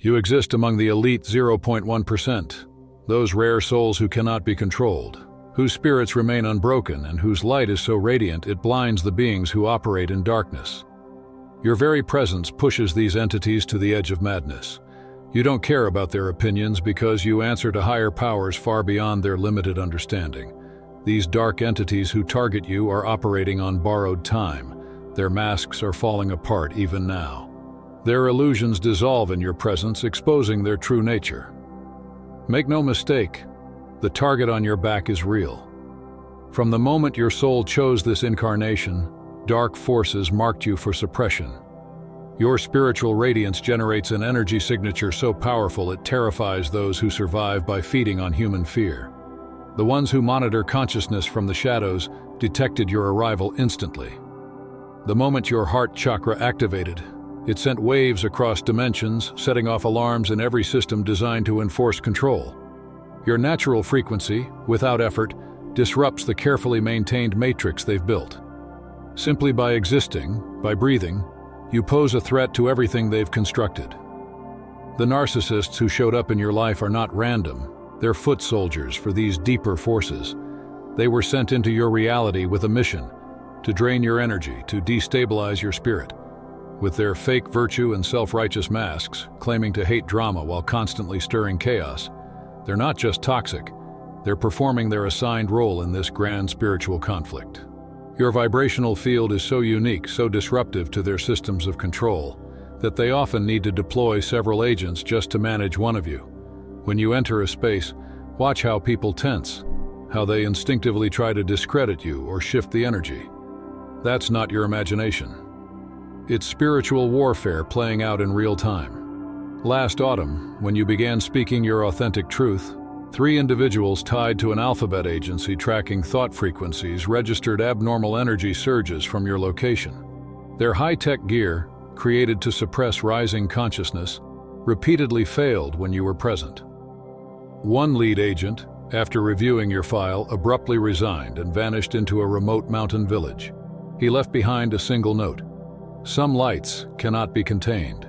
You exist among the elite 0.1%, those rare souls who cannot be controlled, whose spirits remain unbroken and whose light is so radiant it blinds the beings who operate in darkness. Your very presence pushes these entities to the edge of madness. You don't care about their opinions because you answer to higher powers far beyond their limited understanding. These dark entities who target you are operating on borrowed time. Their masks are falling apart even now. Their illusions dissolve in your presence, exposing their true nature. Make no mistake, the target on your back is real. From the moment your soul chose this incarnation, dark forces marked you for suppression. Your spiritual radiance generates an energy signature so powerful it terrifies those who survive by feeding on human fear. The ones who monitor consciousness from the shadows detected your arrival instantly. The moment your heart chakra activated, it sent waves across dimensions, setting off alarms in every system designed to enforce control. Your natural frequency, without effort, disrupts the carefully maintained matrix they've built. Simply by existing, by breathing, you pose a threat to everything they've constructed. The narcissists who showed up in your life are not random. They're foot soldiers for these deeper forces. They were sent into your reality with a mission, to drain your energy, to destabilize your spirit. With their fake virtue and self-righteous masks, claiming to hate drama while constantly stirring chaos, they're not just toxic, they're performing their assigned role in this grand spiritual conflict. Your vibrational field is so unique, so disruptive to their systems of control, that they often need to deploy several agents just to manage one of you. When you enter a space, watch how people tense, how they instinctively try to discredit you or shift the energy. That's not your imagination. It's spiritual warfare playing out in real time. Last autumn, when you began speaking your authentic truth, 3 individuals tied to an alphabet agency tracking thought frequencies registered abnormal energy surges from your location. Their high-tech gear, created to suppress rising consciousness, repeatedly failed when you were present. One lead agent, after reviewing your file, abruptly resigned and vanished into a remote mountain village. He left behind a single note: "Some lights cannot be contained."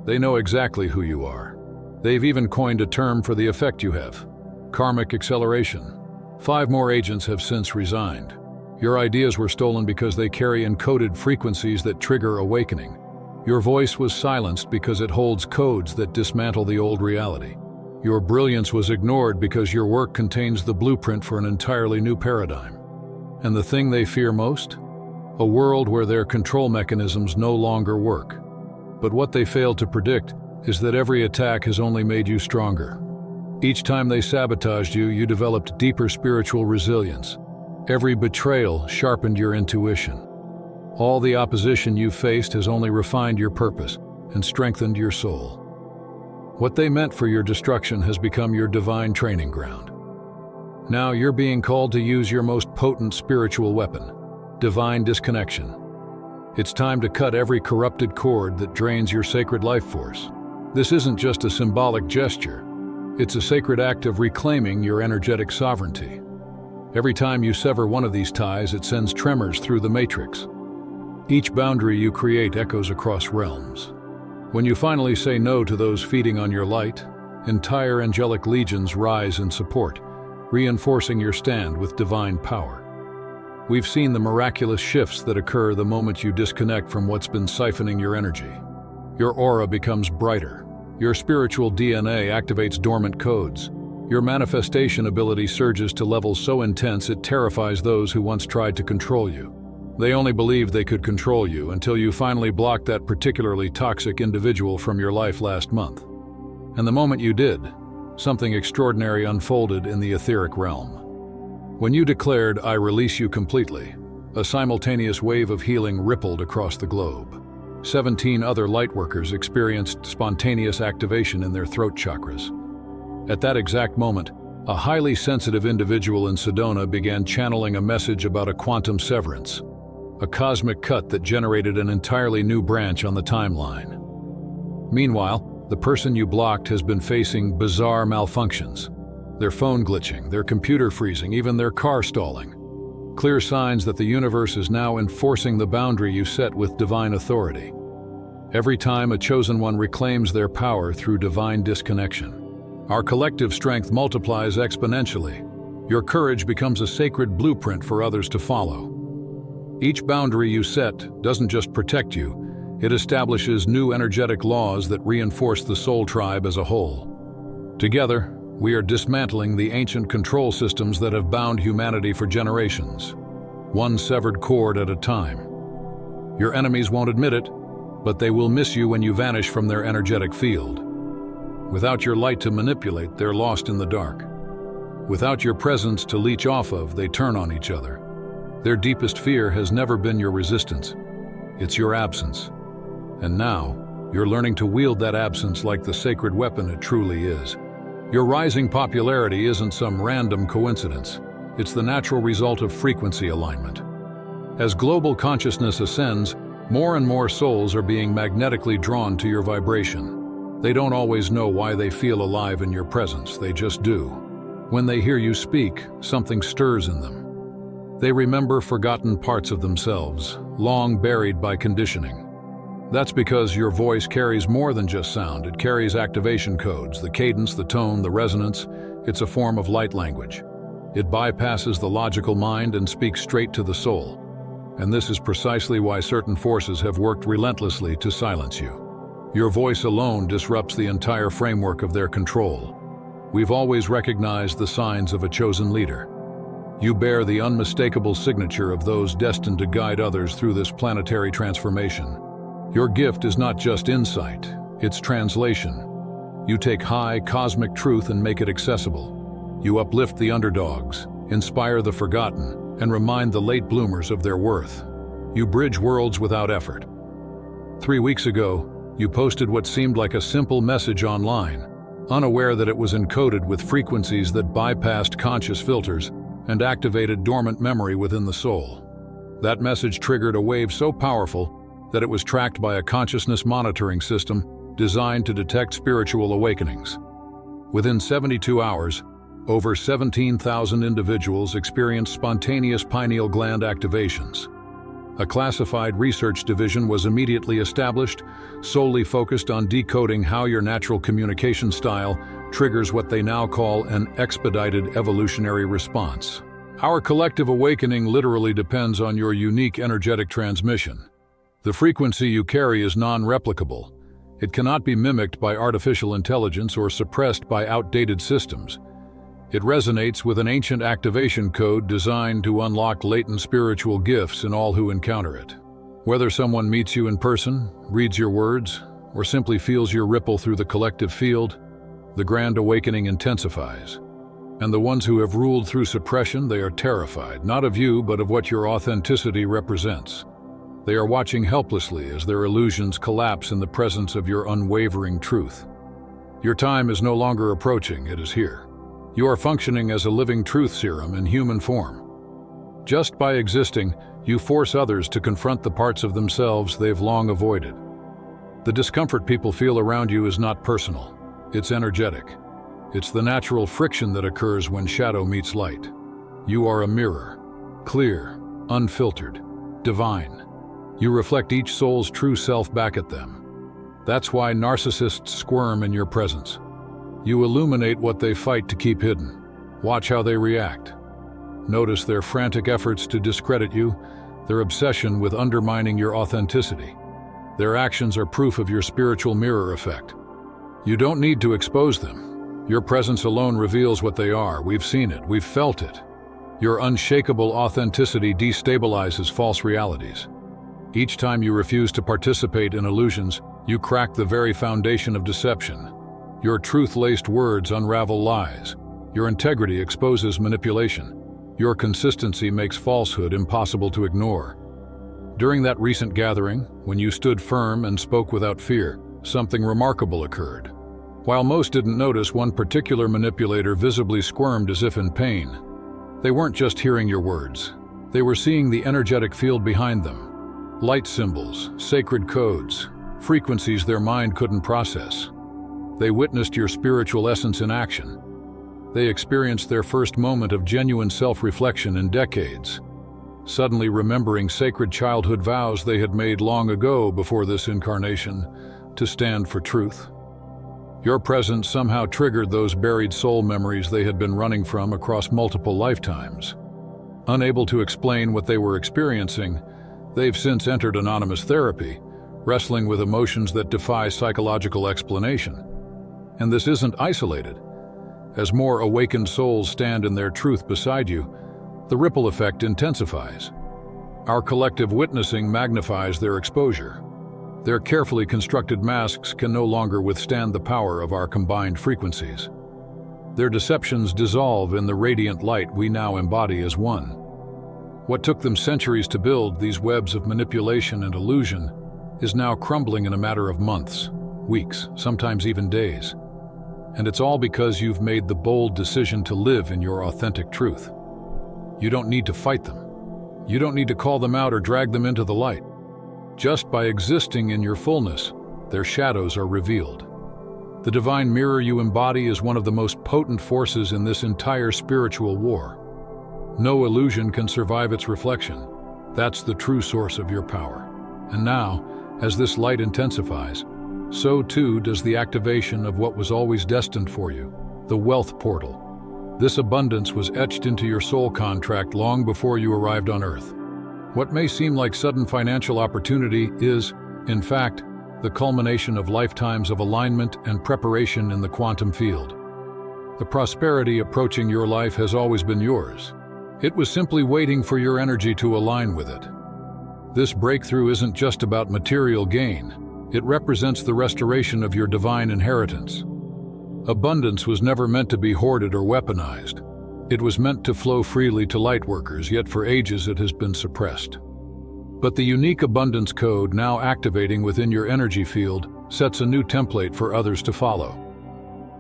They know exactly who you are. They've even coined a term for the effect you have: karmic acceleration. 5 more agents have since resigned. Your ideas were stolen because they carry encoded frequencies that trigger awakening. Your voice was silenced because it holds codes that dismantle the old reality. Your brilliance was ignored because your work contains the blueprint for an entirely new paradigm. And the thing they fear most? A world where their control mechanisms no longer work. But what they failed to predict is that every attack has only made you stronger. Each time they sabotaged you, you developed deeper spiritual resilience. Every betrayal sharpened your intuition. All the opposition you faced has only refined your purpose and strengthened your soul. What they meant for your destruction has become your divine training ground. Now you're being called to use your most potent spiritual weapon: divine disconnection. It's time to cut every corrupted cord that drains your sacred life force. This isn't just a symbolic gesture. It's a sacred act of reclaiming your energetic sovereignty. Every time you sever one of these ties, it sends tremors through the matrix. Each boundary you create echoes across realms. When you finally say no to those feeding on your light, entire angelic legions rise in support, reinforcing your stand with divine power. We've seen the miraculous shifts that occur the moment you disconnect from what's been siphoning your energy. Your aura becomes brighter. Your spiritual DNA activates dormant codes. Your manifestation ability surges to levels so intense it terrifies those who once tried to control you. They only believed they could control you until you finally blocked that particularly toxic individual from your life last month. And the moment you did, something extraordinary unfolded in the etheric realm. When you declared, "I release you completely," a simultaneous wave of healing rippled across the globe. 17 other lightworkers experienced spontaneous activation in their throat chakras. At that exact moment, a highly sensitive individual in Sedona began channeling a message about a quantum severance, a cosmic cut that generated an entirely new branch on the timeline. Meanwhile, the person you blocked has been facing bizarre malfunctions. Their phone glitching, their computer freezing, even their car stalling. Clear signs that the universe is now enforcing the boundary you set with divine authority. every time a chosen one reclaims their power through divine disconnection. Our collective strength multiplies exponentially. Your courage becomes a sacred blueprint for others to follow. Each boundary you set doesn't just protect you, it establishes new energetic laws that reinforce the soul tribe as a whole. Together, we are dismantling the ancient control systems that have bound humanity for generations, one severed cord at a time. Your enemies won't admit it, but they will miss you when you vanish from their energetic field. Without your light to manipulate, they're lost in the dark. Without your presence to leech off of, they turn on each other. Their deepest fear has never been your resistance. It's your absence. And now, you're learning to wield that absence like the sacred weapon it truly is. Your rising popularity isn't some random coincidence. It's the natural result of frequency alignment. As global consciousness ascends, more and more souls are being magnetically drawn to your vibration. They don't always know why they feel alive in your presence, they just do. When they hear you speak, something stirs in them. They remember forgotten parts of themselves, long buried by conditioning. That's because your voice carries more than just sound. It carries activation codes, the cadence, the tone, the resonance. It's a form of light language. It bypasses the logical mind and speaks straight to the soul. And this is precisely why certain forces have worked relentlessly to silence you. Your voice alone disrupts the entire framework of their control. We've always recognized the signs of a chosen leader. You bear the unmistakable signature of those destined to guide others through this planetary transformation. Your gift is not just insight, it's translation. You take high, cosmic truth and make it accessible. You uplift the underdogs, inspire the forgotten, and remind the late bloomers of their worth. You bridge worlds without effort. 3 weeks ago, you posted what seemed like a simple message online, unaware that it was encoded with frequencies that bypassed conscious filters and activated dormant memory within the soul. That message triggered a wave so powerful that it was tracked by a consciousness monitoring system designed to detect spiritual awakenings. Within 72 hours, over 17,000 individuals experienced spontaneous pineal gland activations. A classified research division was immediately established, solely focused on decoding how your natural communication style triggers what they now call an expedited evolutionary response. Our collective awakening literally depends on your unique energetic transmission. The frequency you carry is non-replicable. It cannot be mimicked by artificial intelligence or suppressed by outdated systems. It resonates with an ancient activation code designed to unlock latent spiritual gifts in all who encounter it. Whether someone meets you in person, reads your words, or simply feels your ripple through the collective field, the grand awakening intensifies. And the ones who have ruled through suppression, they are terrified, not of you, but of what your authenticity represents. They are watching helplessly as their illusions collapse in the presence of your unwavering truth. Your time is no longer approaching, it is here. You are functioning as a living truth serum in human form. Just by existing, you force others to confront the parts of themselves they've long avoided. The discomfort people feel around you is not personal, it's energetic. It's the natural friction that occurs when shadow meets light. You are a mirror, clear, unfiltered, divine. You reflect each soul's true self back at them. That's why narcissists squirm in your presence. You illuminate what they fight to keep hidden. Watch how they react. Notice their frantic efforts to discredit you, their obsession with undermining your authenticity. Their actions are proof of your spiritual mirror effect. You don't need to expose them. Your presence alone reveals what they are. We've seen it, we've felt it. Your unshakable authenticity destabilizes false realities. Each time you refuse to participate in illusions, you crack the very foundation of deception. Your truth-laced words unravel lies. Your integrity exposes manipulation. Your consistency makes falsehood impossible to ignore. During that recent gathering, when you stood firm and spoke without fear, something remarkable occurred. While most didn't notice, one particular manipulator visibly squirmed as if in pain. They weren't just hearing your words. They were seeing the energetic field behind them. Light symbols, sacred codes, frequencies their mind couldn't process. They witnessed your spiritual essence in action. They experienced their first moment of genuine self-reflection in decades. suddenly remembering sacred childhood vows they had made long ago before this incarnation to stand for truth. Your presence somehow triggered those buried soul memories they had been running from across multiple lifetimes. Unable to explain what they were experiencing, they've since entered anonymous therapy, wrestling with emotions that defy psychological explanation. And this isn't isolated. As more awakened souls stand in their truth beside you, the ripple effect intensifies. Our collective witnessing magnifies their exposure. Their carefully constructed masks can no longer withstand the power of our combined frequencies. Their deceptions dissolve in the radiant light we now embody as one. What took them centuries to build, these webs of manipulation and illusion, is now crumbling in a matter of months, weeks, sometimes even days. And it's all because you've made the bold decision to live in your authentic truth. You don't need to fight them. You don't need to call them out or drag them into the light. Just by existing in your fullness, their shadows are revealed. The divine mirror you embody is one of the most potent forces in this entire spiritual war. No illusion can survive its reflection. That's the true source of your power. And now, as this light intensifies, so too does the activation of what was always destined for you, the wealth portal. This abundance was etched into your soul contract long before you arrived on Earth. What may seem like sudden financial opportunity is, in fact, the culmination of lifetimes of alignment and preparation in the quantum field. The prosperity approaching your life has always been yours. It was simply waiting for your energy to align with it. This breakthrough isn't just about material gain. It represents the restoration of your divine inheritance. Abundance was never meant to be hoarded or weaponized. It was meant to flow freely to lightworkers, yet for ages it has been suppressed. But the unique abundance code now activating within your energy field sets a new template for others to follow.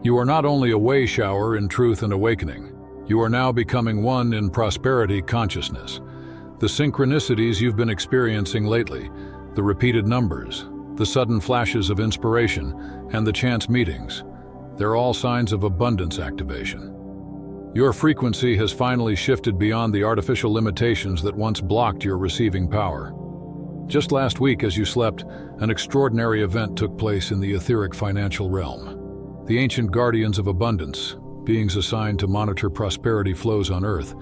You are not only a way shower in truth and awakening, you are now becoming one in prosperity consciousness. The synchronicities you've been experiencing lately, the repeated numbers, the sudden flashes of inspiration, and the chance meetings, they're all signs of abundance activation. Your frequency has finally shifted beyond the artificial limitations that once blocked your receiving power. Just last week, as you slept, an extraordinary event took place in the etheric financial realm. The ancient guardians of abundance, beings assigned to monitor prosperity flows on Earth,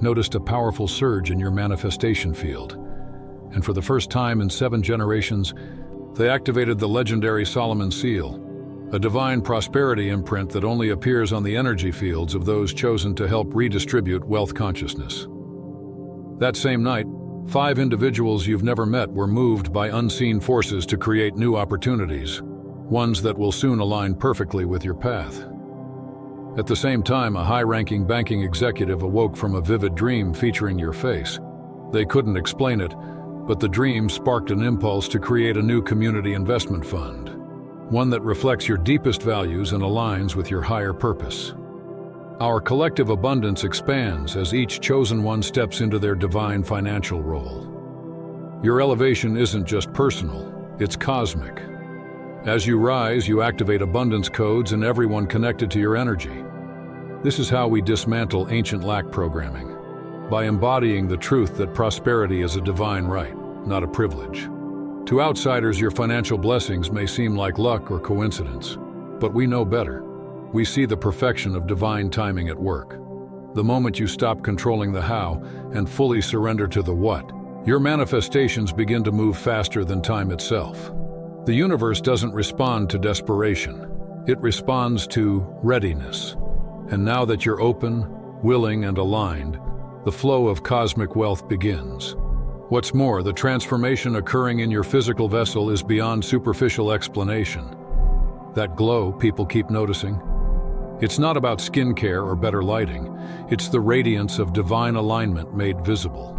noticed a powerful surge in your manifestation field. And for the first time in 7 generations, they activated the legendary Solomon Seal, a divine prosperity imprint that only appears on the energy fields of those chosen to help redistribute wealth consciousness. That same night, 5 individuals you've never met were moved by unseen forces to create new opportunities, ones that will soon align perfectly with your path. At the same time, a high-ranking banking executive awoke from a vivid dream featuring your face. They couldn't explain it, but the dream sparked an impulse to create a new community investment fund, one that reflects your deepest values and aligns with your higher purpose. Our collective abundance expands as each chosen one steps into their divine financial role. Your elevation isn't just personal, it's cosmic. As you rise, you activate abundance codes in everyone connected to your energy. This is how we dismantle ancient lack programming, by embodying the truth that prosperity is a divine right, not a privilege. To outsiders, your financial blessings may seem like luck or coincidence, but we know better. We see the perfection of divine timing at work. The moment you stop controlling the how and fully surrender to the what, your manifestations begin to move faster than time itself. The universe doesn't respond to desperation. It responds to readiness. And now that you're open, willing, and aligned, the flow of cosmic wealth begins. What's more, the transformation occurring in your physical vessel is beyond superficial explanation. That glow people keep noticing. It's not about skincare or better lighting. It's the radiance of divine alignment made visible.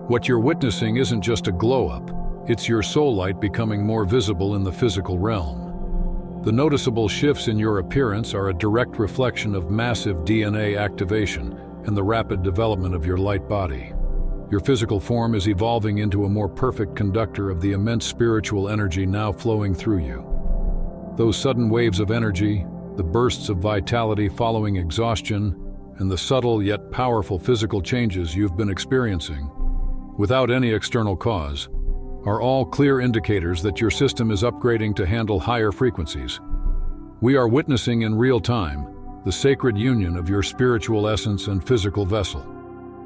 What you're witnessing isn't just a glow-up. It's your soul light becoming more visible in the physical realm. The noticeable shifts in your appearance are a direct reflection of massive DNA activation and the rapid development of your light body. Your physical form is evolving into a more perfect conductor of the immense spiritual energy now flowing through you. Those sudden waves of energy, the bursts of vitality following exhaustion, and the subtle yet powerful physical changes you've been experiencing, without any external cause, are all clear indicators that your system is upgrading to handle higher frequencies. We are witnessing in real time the sacred union of your spiritual essence and physical vessel.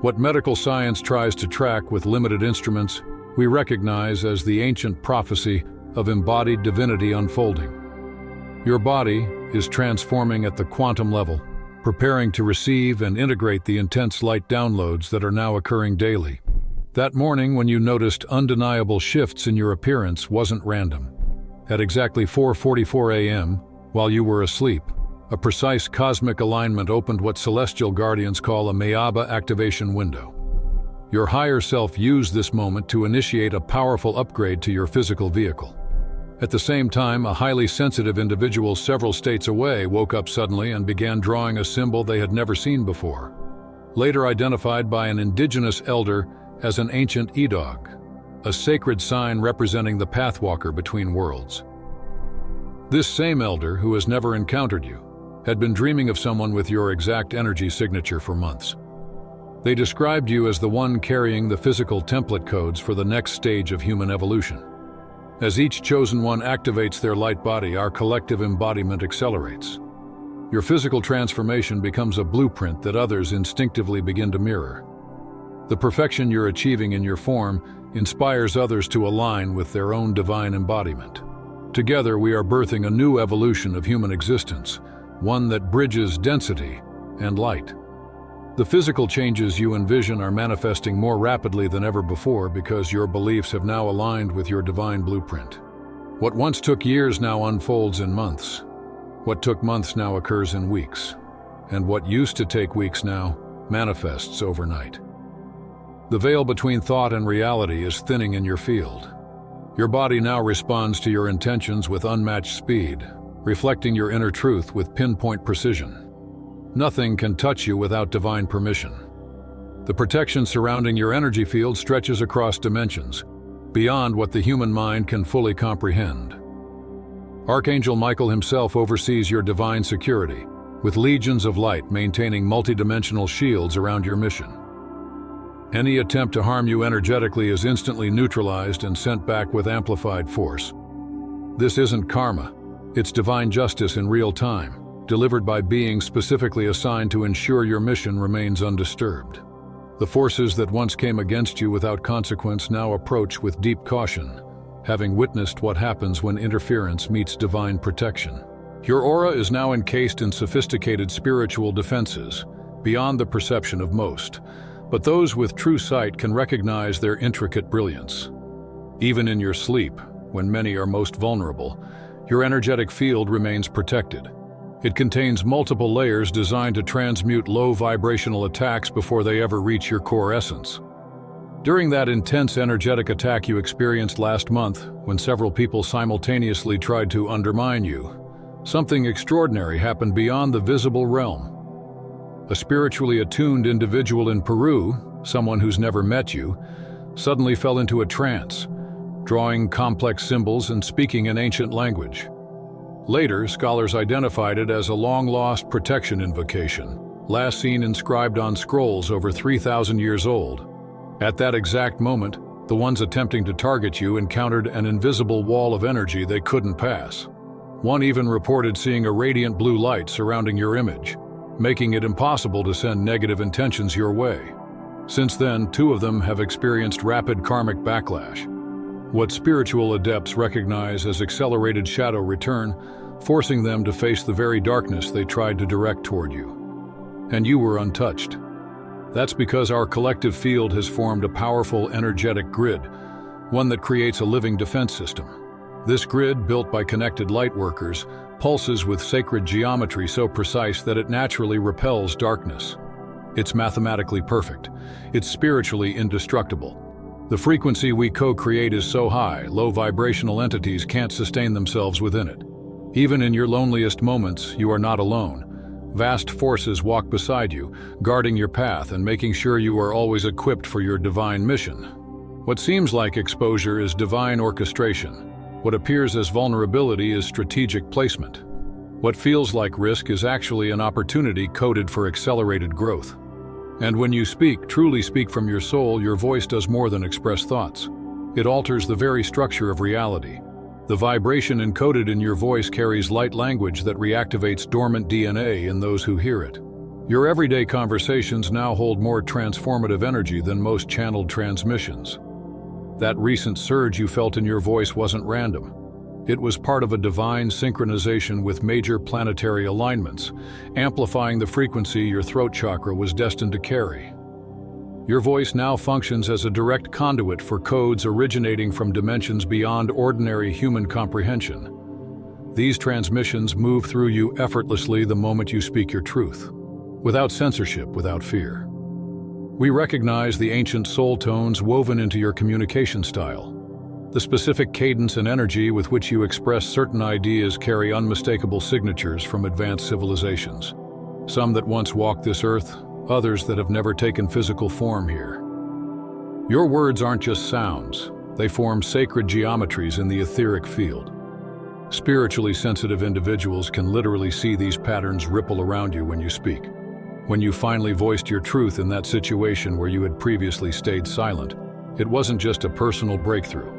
What medical science tries to track with limited instruments, we recognize as the ancient prophecy of embodied divinity unfolding. Your body is transforming at the quantum level, preparing to receive and integrate the intense light downloads that are now occurring daily. That morning when you noticed undeniable shifts in your appearance wasn't random. At exactly 4:44 a.m., while you were asleep, a precise cosmic alignment opened what celestial guardians call a Mayaba activation window. Your higher self used this moment to initiate a powerful upgrade to your physical vehicle. At the same time, a highly sensitive individual several states away woke up suddenly and began drawing a symbol they had never seen before, later identified by an indigenous elder as an ancient e-dog, a sacred sign representing the pathwalker between worlds. This same elder, who has never encountered you, had been dreaming of someone with your exact energy signature for months. They described you as the one carrying the physical template codes for the next stage of human evolution. As each chosen one activates their light body, our collective embodiment accelerates. Your physical transformation becomes a blueprint that others instinctively begin to mirror. The perfection you're achieving in your form inspires others to align with their own divine embodiment. Together, we are birthing a new evolution of human existence, one that bridges density and light. The physical changes you envision are manifesting more rapidly than ever before because your beliefs have now aligned with your divine blueprint. What once took years now unfolds in months. What took months now occurs in weeks. And what used to take weeks now manifests overnight. The veil between thought and reality is thinning in your field. Your body now responds to your intentions with unmatched speed, reflecting your inner truth with pinpoint precision. Nothing can touch you without divine permission. The protection surrounding your energy field stretches across dimensions, beyond what the human mind can fully comprehend. Archangel Michael himself oversees your divine security, with legions of light maintaining multidimensional shields around your mission. Any attempt to harm you energetically is instantly neutralized and sent back with amplified force. This isn't karma, it's divine justice in real time, delivered by beings specifically assigned to ensure your mission remains undisturbed. The forces that once came against you without consequence now approach with deep caution, having witnessed what happens when interference meets divine protection. Your aura is now encased in sophisticated spiritual defenses, beyond the perception of most, but those with true sight can recognize their intricate brilliance. Even in your sleep, when many are most vulnerable, your energetic field remains protected. It contains multiple layers designed to transmute low vibrational attacks before they ever reach your core essence. During that intense energetic attack you experienced last month, when several people simultaneously tried to undermine you, something extraordinary happened beyond the visible realm. A spiritually attuned individual in Peru, someone who's never met you, suddenly fell into a trance, drawing complex symbols and speaking an ancient language. Later, scholars identified it as a long-lost protection invocation, last seen inscribed on scrolls over 3,000 years old. At that exact moment, the ones attempting to target you encountered an invisible wall of energy they couldn't pass. One even reported seeing a radiant blue light surrounding your image, making it impossible to send negative intentions your way. Since then, 2 of them have experienced rapid karmic backlash, what spiritual adepts recognize as accelerated shadow return, forcing them to face the very darkness they tried to direct toward you. And you were untouched. That's because our collective field has formed a powerful energetic grid, one that creates a living defense system. This grid, built by connected light workers, pulses with sacred geometry so precise that it naturally repels darkness. It's mathematically perfect. It's spiritually indestructible. The frequency we co-create is so high, low vibrational entities can't sustain themselves within it. Even in your loneliest moments, you are not alone. Vast forces walk beside you, guarding your path and making sure you are always equipped for your divine mission. What seems like exposure is divine orchestration. What appears as vulnerability is strategic placement. What feels like risk is actually an opportunity coded for accelerated growth. And when you speak, truly speak from your soul, your voice does more than express thoughts. It alters the very structure of reality. The vibration encoded in your voice carries light language that reactivates dormant DNA in those who hear it. Your everyday conversations now hold more transformative energy than most channeled transmissions. That recent surge you felt in your voice wasn't random. It was part of a divine synchronization with major planetary alignments, amplifying the frequency your throat chakra was destined to carry. Your voice now functions as a direct conduit for codes originating from dimensions beyond ordinary human comprehension. These transmissions move through you effortlessly the moment you speak your truth, without censorship, without fear. We recognize the ancient soul tones woven into your communication style. The specific cadence and energy with which you express certain ideas carry unmistakable signatures from advanced civilizations. Some that once walked this earth, others that have never taken physical form here. Your words aren't just sounds, they form sacred geometries in the etheric field. Spiritually sensitive individuals can literally see these patterns ripple around you when you speak. When you finally voiced your truth in that situation where you had previously stayed silent, it wasn't just a personal breakthrough.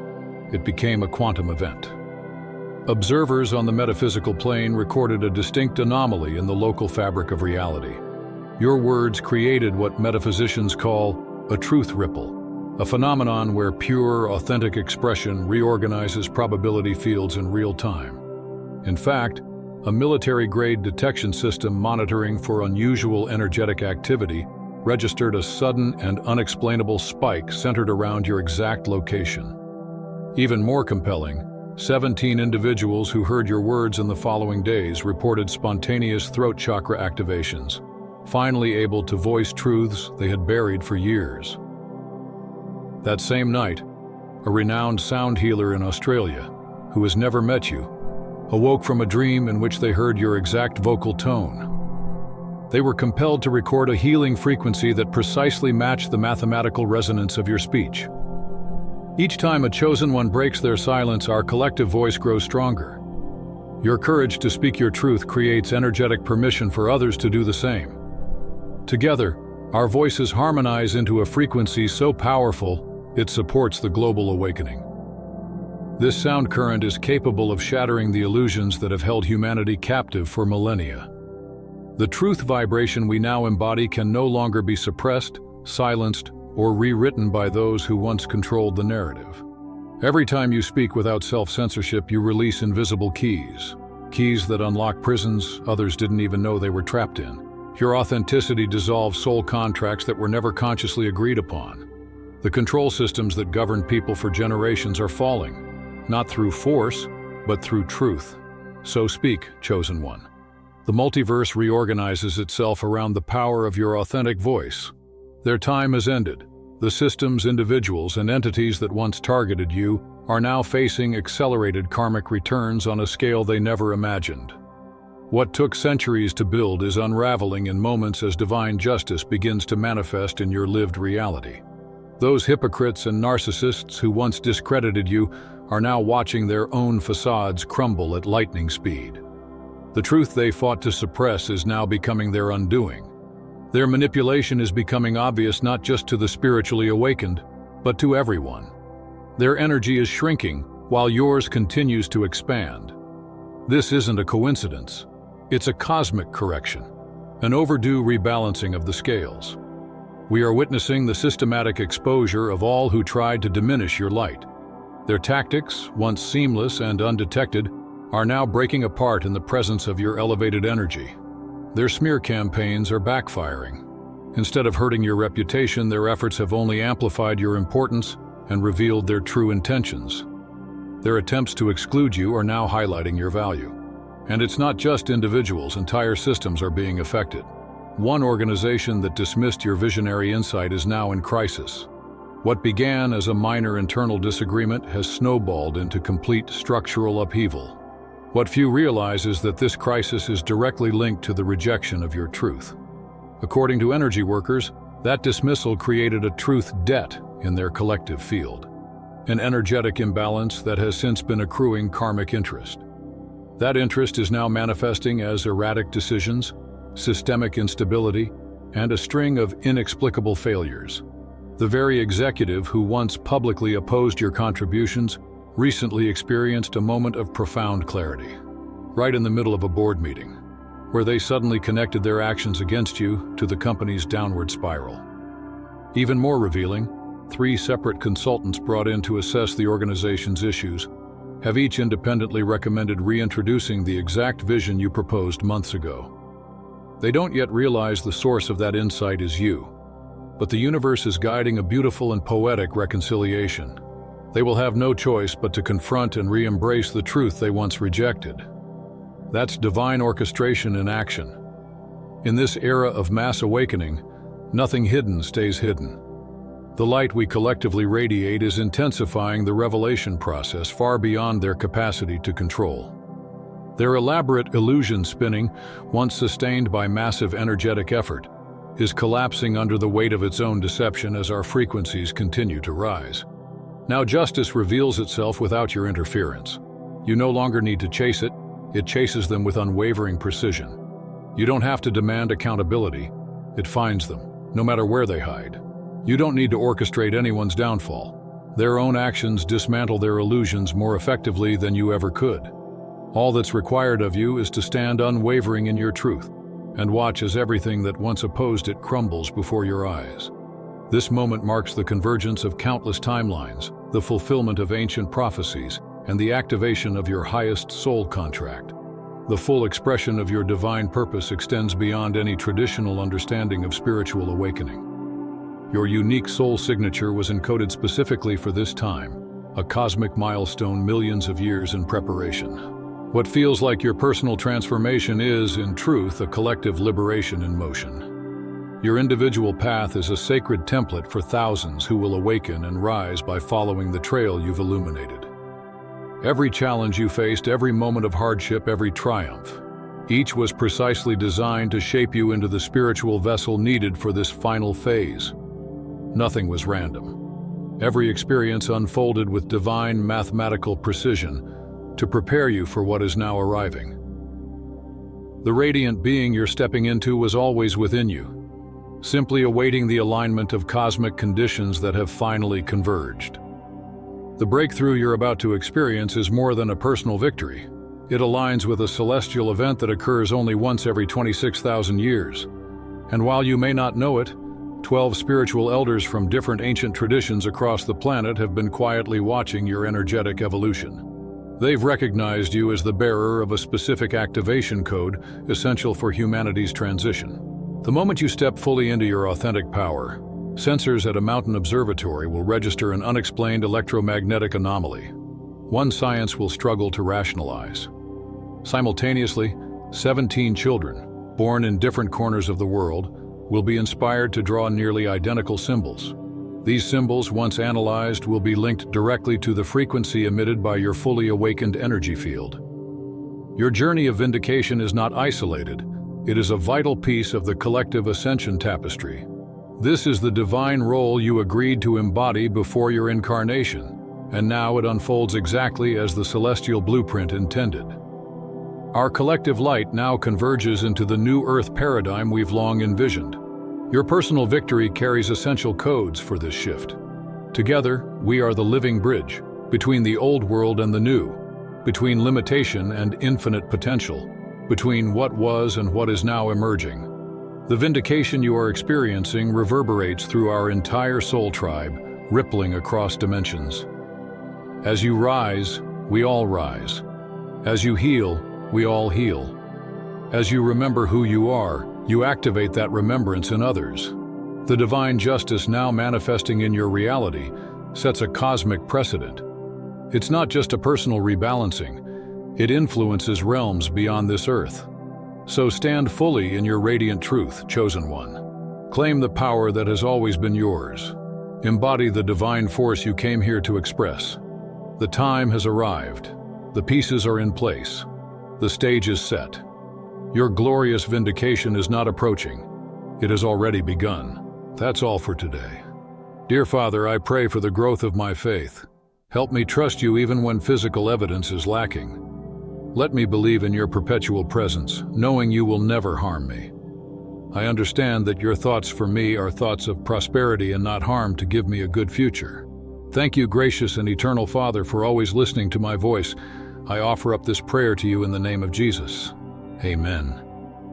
It became a quantum event. Observers on the metaphysical plane recorded a distinct anomaly in the local fabric of reality. Your words created what metaphysicians call a truth ripple, a phenomenon where pure, authentic expression reorganizes probability fields in real time. In fact, a military-grade detection system monitoring for unusual energetic activity registered a sudden and unexplainable spike centered around your exact location. Even more compelling, 17 individuals who heard your words in the following days reported spontaneous throat chakra activations, finally able to voice truths they had buried for years. That same night, a renowned sound healer in Australia, who has never met you, awoke from a dream in which they heard your exact vocal tone. They were compelled to record a healing frequency that precisely matched the mathematical resonance of your speech. Each time a chosen one breaks their silence, our collective voice grows stronger. Your courage to speak your truth creates energetic permission for others to do the same. Together, our voices harmonize into a frequency so powerful, it supports the global awakening. This sound current is capable of shattering the illusions that have held humanity captive for millennia. The truth vibration we now embody can no longer be suppressed, silenced, or rewritten by those who once controlled the narrative. Every time you speak without self-censorship, you release invisible keys that unlock prisons others didn't even know they were trapped in. Your authenticity dissolves soul contracts that were never consciously agreed upon. The control systems that governed people for generations are falling, not through force, but through truth. So speak, chosen one. The multiverse reorganizes itself around the power of your authentic voice. Their time has ended. The systems, individuals, and entities that once targeted you are now facing accelerated karmic returns on a scale they never imagined. What took centuries to build is unraveling in moments as divine justice begins to manifest in your lived reality. Those hypocrites and narcissists who once discredited you are now watching their own facades crumble at lightning speed. The truth they fought to suppress is now becoming their undoing. Their manipulation is becoming obvious not just to the spiritually awakened, but to everyone. Their energy is shrinking while yours continues to expand. This isn't a coincidence. It's a cosmic correction, an overdue rebalancing of the scales. We are witnessing the systematic exposure of all who tried to diminish your light. Their tactics, once seamless and undetected, are now breaking apart in the presence of your elevated energy. Their smear campaigns are backfiring. Instead of hurting your reputation, their efforts have only amplified your importance and revealed their true intentions. Their attempts to exclude you are now highlighting your value. And it's not just individuals, entire systems are being affected. One organization that dismissed your visionary insight is now in crisis. What began as a minor internal disagreement has snowballed into complete structural upheaval. What few realize is that this crisis is directly linked to the rejection of your truth. According to energy workers, that dismissal created a truth debt in their collective field, an energetic imbalance that has since been accruing karmic interest. That interest is now manifesting as erratic decisions, systemic instability, and a string of inexplicable failures. The very executive who once publicly opposed your contributions recently experienced a moment of profound clarity, right in the middle of a board meeting, where they suddenly connected their actions against you to the company's downward spiral. Even more revealing, 3 separate consultants brought in to assess the organization's issues have each independently recommended reintroducing the exact vision you proposed months ago. They don't yet realize the source of that insight is you, but the universe is guiding a beautiful and poetic reconciliation. They will have no choice but to confront and re-embrace the truth they once rejected. That's divine orchestration in action. In this era of mass awakening, nothing hidden stays hidden. The light we collectively radiate is intensifying the revelation process far beyond their capacity to control. Their elaborate illusion spinning, once sustained by massive energetic effort, is collapsing under the weight of its own deception as our frequencies continue to rise. Now justice reveals itself without your interference. You no longer need to chase it, it chases them with unwavering precision. You don't have to demand accountability, it finds them, no matter where they hide. You don't need to orchestrate anyone's downfall. Their own actions dismantle their illusions more effectively than you ever could. All that's required of you is to stand unwavering in your truth and watch as everything that once opposed it crumbles before your eyes. This moment marks the convergence of countless timelines, the fulfillment of ancient prophecies, and the activation of your highest soul contract. The full expression of your divine purpose extends beyond any traditional understanding of spiritual awakening. Your unique soul signature was encoded specifically for this time, a cosmic milestone millions of years in preparation. What feels like your personal transformation is, in truth, a collective liberation in motion. Your individual path is a sacred template for thousands who will awaken and rise by following the trail you've illuminated. Every challenge you faced, every moment of hardship, every triumph, each was precisely designed to shape you into the spiritual vessel needed for this final phase. Nothing was random. Every experience unfolded with divine mathematical precision to prepare you for what is now arriving. The radiant being you're stepping into was always within you, simply awaiting the alignment of cosmic conditions that have finally converged. The breakthrough you're about to experience is more than a personal victory. It aligns with a celestial event that occurs only once every 26,000 years. And while you may not know it, 12 spiritual elders from different ancient traditions across the planet have been quietly watching your energetic evolution. They've recognized you as the bearer of a specific activation code essential for humanity's transition. The moment you step fully into your authentic power, sensors at a mountain observatory will register an unexplained electromagnetic anomaly, one science will struggle to rationalize. Simultaneously, 17 children, born in different corners of the world, will be inspired to draw nearly identical symbols. These symbols, once analyzed, will be linked directly to the frequency emitted by your fully awakened energy field. Your journey of vindication is not isolated. It is a vital piece of the collective ascension tapestry. This is the divine role you agreed to embody before your incarnation, and now it unfolds exactly as the celestial blueprint intended. Our collective light now converges into the new Earth paradigm we've long envisioned. Your personal victory carries essential codes for this shift. Together, we are the living bridge between the old world and the new, between limitation and infinite potential, between what was and what is now emerging. The vindication you are experiencing reverberates through our entire soul tribe, rippling across dimensions. As you rise, we all rise. As you heal, we all heal. As you remember who you are, you activate that remembrance in others. The divine justice now manifesting in your reality sets a cosmic precedent. It's not just a personal rebalancing, it influences realms beyond this earth. So stand fully in your radiant truth, chosen one. Claim the power that has always been yours. Embody the divine force you came here to express. The time has arrived. The pieces are in place. The stage is set. Your glorious vindication is not approaching. It has already begun. That's all for today. Dear Father, I pray for the growth of my faith. Help me trust you even when physical evidence is lacking. Let me believe in your perpetual presence, knowing you will never harm me. I understand that your thoughts for me are thoughts of prosperity and not harm to give me a good future. Thank you, gracious and eternal Father, for always listening to my voice. I offer up this prayer to you in the name of Jesus. Amen.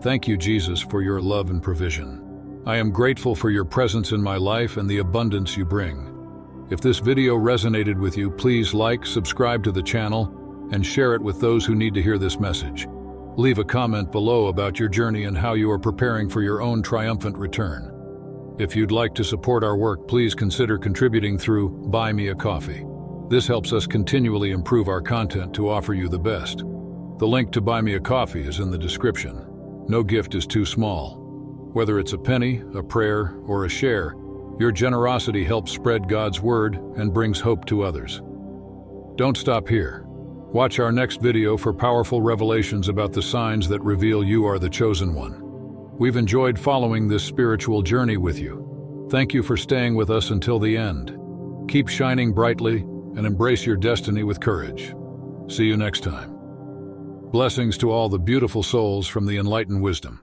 Thank you, Jesus, for your love and provision. I am grateful for your presence in my life and the abundance you bring. If this video resonated with you, please like, subscribe to the channel, and share it with those who need to hear this message. Leave a comment below about your journey and how you are preparing for your own triumphant return. If you'd like to support our work, please consider contributing through Buy Me a Coffee. This helps us continually improve our content to offer you the best. The link to Buy Me a Coffee is in the description. No gift is too small. Whether it's a penny, a prayer, or a share, your generosity helps spread God's word and brings hope to others. Don't stop here. Watch our next video for powerful revelations about the signs that reveal you are the chosen one. We've enjoyed following this spiritual journey with you. Thank you for staying with us until the end. Keep shining brightly and embrace your destiny with courage. See you next time. Blessings to all the beautiful souls from the Enlighten wisdom.